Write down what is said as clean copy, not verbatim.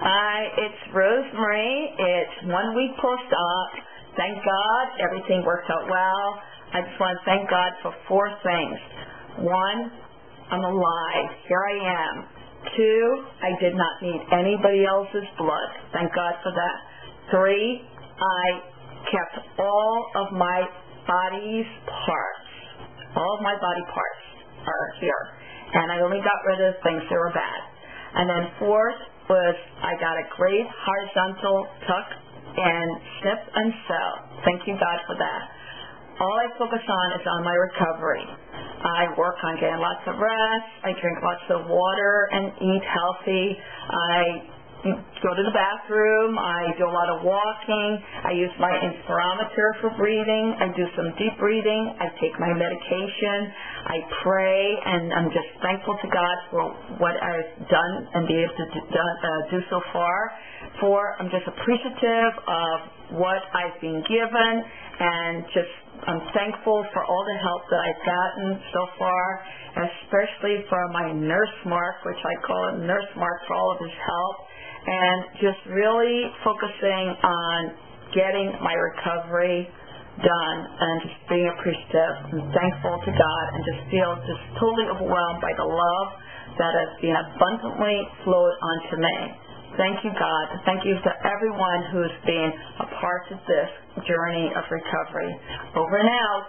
It's Rosemary. It's 1 week post-op. Thank God everything worked out well. I just want to thank God for 4 things. 1, I'm alive. Here I am. 2, I did not need anybody else's blood. Thank God for that. 3, I kept all of my body's parts. All of my body parts are here. And I only got rid of things that were bad. And then 4th was I got a great horizontal tuck and snip and sew. Thank you, God, for that. All I focus on is on my recovery. I work on getting lots of rest. I drink lots of water and eat healthy. I go to the bathroom. I do a lot of walking. I use my interferometer for breathing. I do some deep breathing. I take my medication. I pray, and I'm just thankful to God for what I've done and be able to do so far. 4, I'm just appreciative of what I've been given, and I'm thankful for all the help that I've gotten so far, especially for my nurse Mark, which I call him Nurse Mark, for all of his help, and just really focusing on getting my recovery done and just being appreciative and thankful to God, and just feel just totally overwhelmed by the love that has been abundantly flowed onto me. Thank you, God. Thank you to everyone who's been a part of this journey of recovery. Over and out.